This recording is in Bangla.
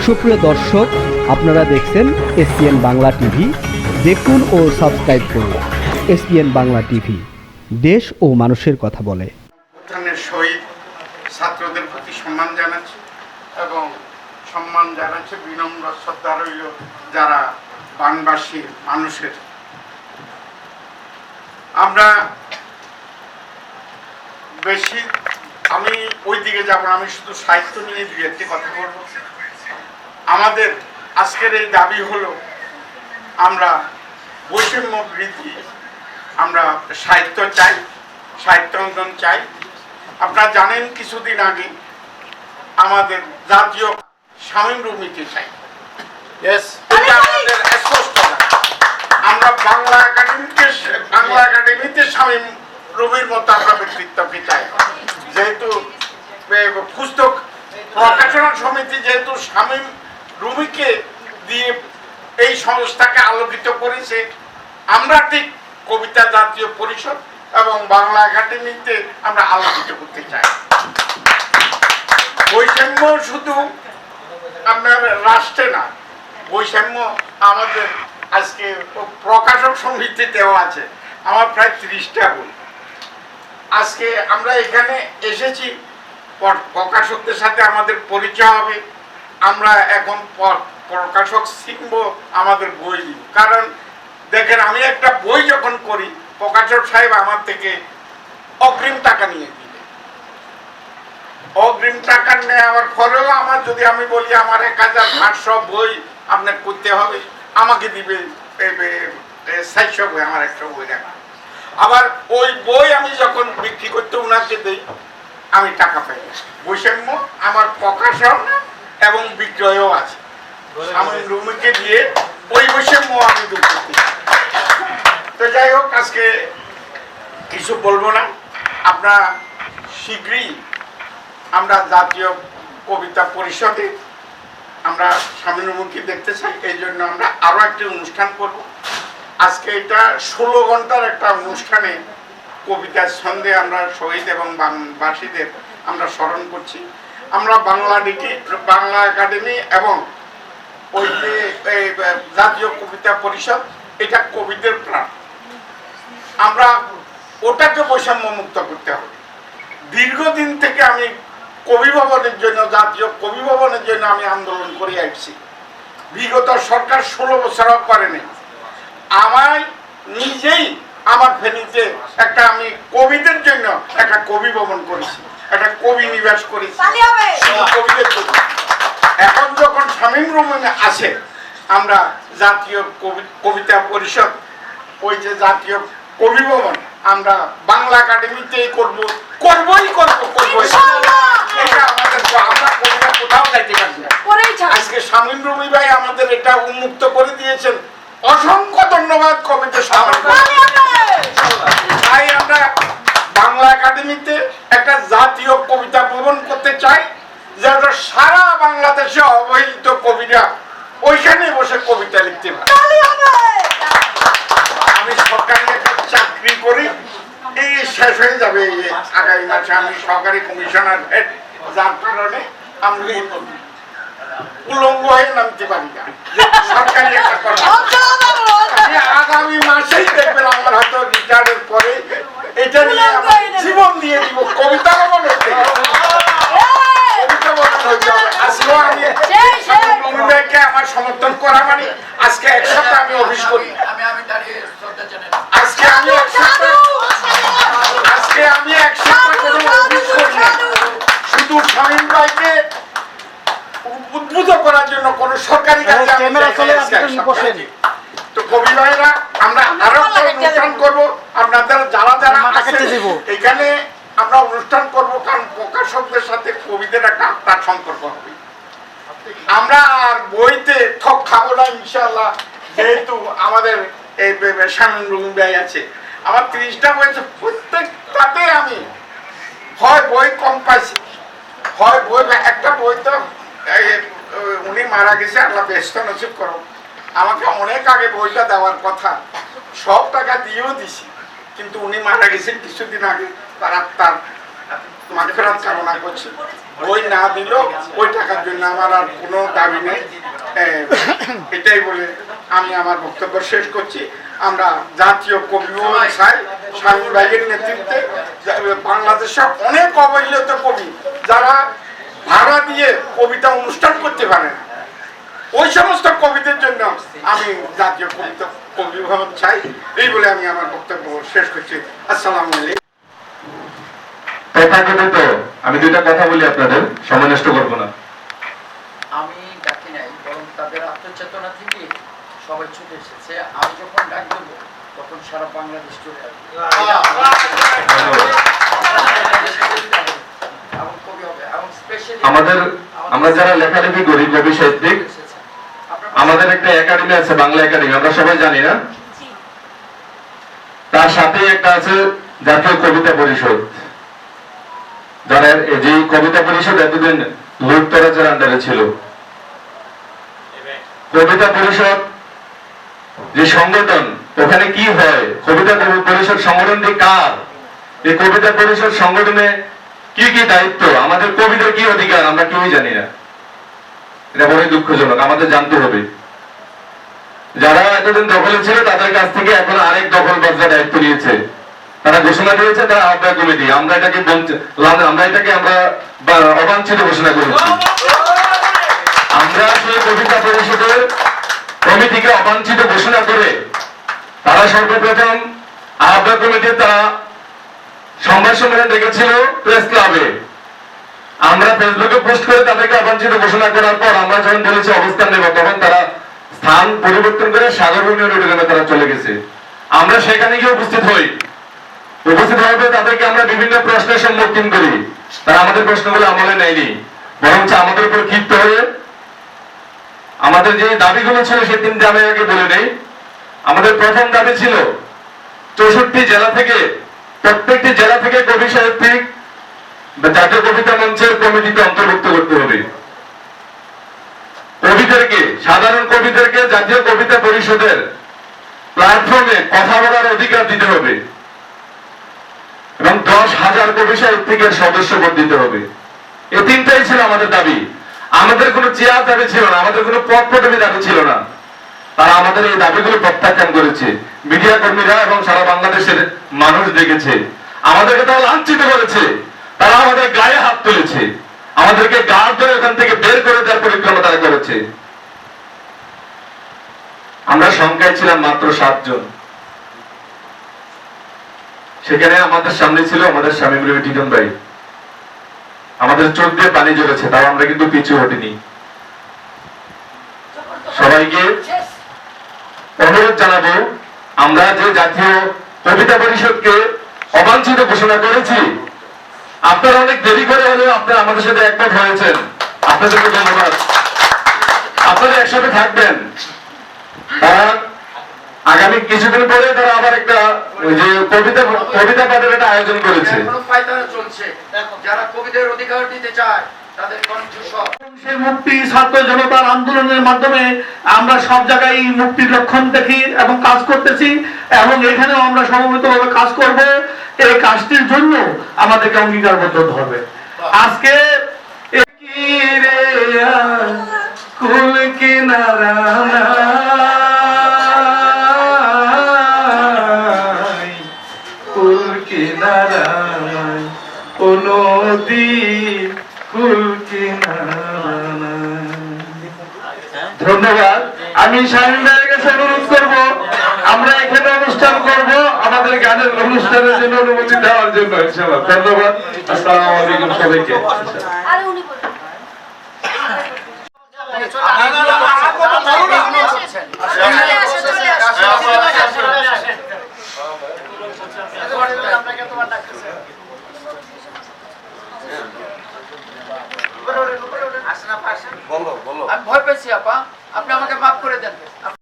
সুপ্রিয় দর্শক, আপনারা দেখছেন এসপিএন বাংলা টিভি। দেখুন ও সাবস্ক্রাইব করুন এসপিএন বাংলা টিভি, দেশ ও মানুষের কথা বলে। শহীদ ছাত্রদের প্রতি সম্মান জানাচ্ছি এবং সম্মান জানাচ্ছে বিনম্র শ্রদ্ধা রইল যারা বানবাসী মানুষের। আমরা বেশি আমি ওই দিকে যাব না, আমি শুধু সাহিত্য নিয়ে দু একটি কথা বলবো। আমাদের আজকের এই দাবি হলো আমরা বৈষম্য বৃদ্ধি, আমরা সাহিত্য চাই, সাহিত্য অঙ্গন চাই। আপনারা জানেন কিছুদিন আগে আমাদের জাতীয় শামীম রুমিকে চাই, এটা আমাদের স্পষ্ট। আমরা বাংলা একাডেমিতে শামীম রুমির মতো আমরা ব্যক্তিত্বকে চাই। যেহেতু পুস্তক প্রকাশনা সমিতি যেহেতু শামীম রুমিকে দিয়ে এই সংস্থাকে আলোকিত করেছে, আমরা ঠিক কবিতা জাতীয় পরিষদ এবং বাংলা একাডেমিতে আমরা আলোকিত করতে চাই। বৈষম্য শুধু আপনার রাষ্ট্রে না, বৈষম্য আমাদের আজকে প্রকাশক সমিতিতেও আছে। আমার প্রায় 30টা বই। আজকে আমরা এখানে এসেছি, প্রকাশকদের সাথে আমাদের পরিচয় হবে। আমরা এখন প্রকাশক শিখব, আমাদের বই দিব। কারণ দেখেন, আমি একটা বই যখন করি, প্রকাশক সাহেব আমার থেকে অগ্রিম টাকা নিয়ে দিবে। অগ্রিম টাকা নেওয়ার পরেও আমার যদি আমি বলি আমার 1500 বই আপনার করতে হবে, আমাকে দিবে 400 বই, আমার একটা বই রাখা। আবার ওই বই আমি যখন বিক্রি করতে ওনাকে দিই, আমি টাকা পাই। বৈষম্য আমার প্রকাশন এবং বিক্রয়ও আছে। আমি রুমিকে দিয়ে ওই বৈষম্য আমি দূর করতে। তো যাই হোক, আজকে কিছু বলবো না। আমরা শীঘ্রই আমরা জাতীয় কবিতা পরিষদে আমরা শামীম রুমিকে দেখতে চাই। এই জন্য আমরা আরো একটি অনুষ্ঠান করব। আজকে এটা 16 ঘন্টার একটা অনুষ্ঠানে কবিতার ছন্দে আমরা শহীদ এবং বাংলাবাসীদের আমরা স্মরণ করছি। আমরা বাংলা একাডেমি এবং ওই যে জাতীয় কবিতা পরিষদ, এটা কবিদের প্রাণ। আমরা ওটাকে বৈষম্য মুক্ত করতে হবে। দীর্ঘদিন থেকে আমি কবি ভবনের জন্য, জাতীয় কবি ভবনের জন্য আমি আন্দোলন করে আসছি। বিগত সরকার 16 বছরও করেনি। আমায় নিজেই আমার ফেনীতে একটা আমি কবিদের জন্য একটা কবি ভবন করেছি, একটা কবি নিবাস করেছি কবিদের জন্য। এখন যখন শামীম রুমি আছে, আমরা জাতীয় কবিতা পরিষদ, ওই যে জাতীয় কবি ভবন আমরা বাংলা একাডেমিতেই করবই। এটা আমাদের, আমরা কবিতা কোথাও যাইতে পারি না। আজকে শামীম রুমি ভাই আমাদের এটা উন্মুক্ত করে দিয়েছেন, অসংখ্য ধন্যবাদ কবিতা শামীম। তাই আমরা বাংলা একাডেমিতে একটা জাতীয় কবিতা ভবন করতে চাই, যেটা সারা বাংলাদেশে অবহেলিত কবিরা ওইখানে বসে কবিতা লিখতে পারে। আমি সরকারি একটা চাকরি করি, এই শেষ হয়ে যাবে আগামী মাসে। আমি সরকারি কমিশনার হেড, যার কারণে আমি উলঙ্গ হয়ে নামতে পারি না। সরকারি একটা কথা আগামী মাসেই দেখবেন আমার হয়তো রিটায়ারের পরে এটা নিয়ে আমার জীবন দিয়ে দিব। কবিতা ভবন হইতে আমার সমর্থন করা মানে আজকে এক সপ্তাহ আমি অফিস করি। আজকে আমি এক সপ্তাহ কোনো অফিস করি না, শুধু শামীম ভাইকে উদ্বুদ্ধ করার জন্য কোন সরকারি কাজে। তো কবি ভাইরা, আমরা আরো অনুষ্ঠান করব। আপনাদের যারা যারা এখানে আমরা অনুষ্ঠান করব, কারণ প্রকাশকদের সাথে কবিদের একটা আত্মার সম্পর্ক হবে। আমরা আর বইতে ঠক খাবো না ইনশাআল্লাহ। যেহেতু আমাদের এই শামীম রুমি ভাই আছে, আমার 30টা বই আছে, প্রত্যেকটাতে আমি হয় বই কম পাইছি, হয় বই একটা বই তো উনি মারা গেছে, আল্লাহ ব্যস্ত নসিব করো। আমাকে অনেক আগে বইটা দেওয়ার কথা, সব টাকা দিয়েও দিছি, কিন্তু উনি মারা গেছেন কিছুদিন আগে। তার মাগফিরাত কামনা করছি। বই না দিল ওই টাকার জন্য আমার আর কোনো দাবি নেই। এটাই বলে আমি আমার বক্তব্য শেষ করছি। আমরা জাতীয় কবি চাই স্বামী ভাইয়ের নেতৃত্বে। বাংলাদেশের অনেক অবহেলিত কবি যারা ভাড়া দিয়ে কবিতা অনুষ্ঠান করতে পারে না, ওই সমস্ত কবিদের জন্য আমি জাতীয় কবি ভবন চাই। এই বলে আমি আমার বক্তব্য শেষ করছি। আসসালামু আলাইকুম। তথাকথিত আমি দুইটা কথা বলি, আপনাদের সময় নষ্ট করবো না। আমি ডাকি নাই, বরং তাদের আত্মচেতনা থেকে সবাই ছুটে এসেছে। আমি যখন ডাক দেবো তখন সারা বাংলাদেশ চলে আসবে এবং কবি হবে এবং স্পেশালি আমাদের আমরা যারা লেখালেখি করি কবি সাহিত্যিক, আমাদের একটা একাডেমি আছে, বাংলা একাডেমি, আমরা সবাই জানি না? তার সাথে একটা আছে জাতীয় কবিতা পরিষদ। যারা যে কবিতা পরিষদ এতদিন লুটতরাজের আন্ডারে ছিল, কবিতা পরিষদ যে সংগঠন, ওখানে কি হয়, কবিতা পরিষদ সংগঠনটি কার, এই কবিতা পরিষদ সংগঠনে কি কি দায়িত্ব, আমাদের কবিদের কি অধিকার, আমরা কেউই জানি না। এটা বড়ই দুঃখজনক, আমাদের জানতে হবে। যারা এতদিন দখলে ছিল তাদের কাছ থেকে এখন আরেক দখলবাজরা দায়িত্ব নিয়েছে। তারা ঘোষণা দিয়েছে তারা আহ্বায়ক কমিটি, আমরা এটাকে অবাঞ্ছিত ঘোষণা করেছি। আমরা সেই কবিতা পরিষদের কমিটিকে অবাঞ্ছিত ঘোষণা করে তারা সর্বপ্রথম আহ্বায়ক কমিটির তারা সংবাদ সম্মেলন ডেকেছিল প্রেস ক্লাবে। আমরা ফেসবুকে পোস্ট করে তাদেরকে অবাঞ্ছিত ঘোষণা করার পর আমরা যখন বলেছি অবস্থান নেব, তখন তারা স্থান পরিবর্তন করে সাগরভূমি অডিটোরিয়ামে তারা চলে গেছে। আমরা সেখানে গিয়ে উপস্থিত হই, উপস্থিত হওয়ার তাদেরকে আমরা বিভিন্ন প্রশ্নের সম্মুখীন করি। তারা আমাদের প্রশ্নগুলো আমলে নেয়নি, বরঞ্চ আমাদের উপর ক্ষিপ্ত হয়ে আমাদের যে দাবিগুলো ছিল সেই তিনটে আমি আগে বলে নেই। আমাদের প্রথম দাবি ছিল 64 জেলা থেকে, প্রত্যেকটি জেলা থেকে কবি সাহিত্যিক জাতীয় কবিতা মঞ্চের কমিটিতে অন্তর্ভুক্ত করতে হবে। কবিদেরকে, সাধারণ কবিদেরকে জাতীয় কবিতা পরিষদের প্ল্যাটফর্মে কথা বলার অধিকার দিতে হবে এবং 10,000 কবি সাহিত্যিকের সদস্যপদ দিতে হবে। এই তিনটাই ছিল আমাদের দাবি। আমাদের কোনো চেয়ার দাবি ছিল না, আমাদের কোনো পদ পদবি দাবি ছিল না। তারা আমাদের এই দাবিগুলো প্রত্যাখ্যান করেছে। মিডিয়া কর্মীরা এবং সারা বাংলাদেশের মানুষ দেখেছে। আমাদেরকে তারা লাঞ্ছিত করেছে, তারা আমাদের গায়ে হাত তুলেছে, আমাদেরকে গাড় ধরে ওখান থেকে বের করে দেওয়ার পরিক্রমা তারা করেছে। আমরা সংখ্যায় ছিলাম মাত্র 7 জন। সেখানে আমাদের সামনে ছিল আমাদের স্বামী টিটন ভাই। আমাদের চোখ দিয়ে পানি ঝরেছে, তাও আমরা কিন্তু পিছু হটিনি। সবাইকে অনুরোধ জানাবো, আমরা যে জাতীয় কবিতা পরিষদকে অবাঞ্ছিত ঘোষণা করেছি, আপনারা অনেক দেরি করে হলেও আপনারা আমাদের সাথে একমত হয়েছেন, আপনাদেরকে ধন্যবাদ। আপনারা একসাথে থাকবেন। তারা আগামী কিছুদিন পরে তারা আবার একটা যে কবিতা পাঠের একটা আয়োজন করেছে। এখনো পায়তারা চলছে, যারা কবিদের অধিকার দিতে চায় তাদের কণ্ঠস্বর। সেই মুক্তি ছাত্র জনতার আন্দোলনের মাধ্যমে আমরা সব জায়গায় মুক্তির লক্ষণ দেখি এবং কাজ করতেছি, এবং এখানেও আমরা সমবেতভাবে কাজ করব। এই কাজটির জন্য আমাদেরকে অঙ্গীকারবদ্ধ হতে হবে। আজকে কুল কিনারা কুল কিনারা ও নদী কুল কিনারা। ধন্যবাদ। আমি শাহিন ভাইয়ের কাছে অনুরোধ করবো, আমরা এখানে অনুষ্ঠান করব, আমাদের গানের অনুষ্ঠানের জন্য অনুমতি দেওয়ার জন্য। ইনশাআল্লাহ। ধন্যবাদ। আসসালামু আলাইকুম সবাইকে। আমি ভয় পেয়েছি আপা, আপনি আমাকে মাফ করে দেন।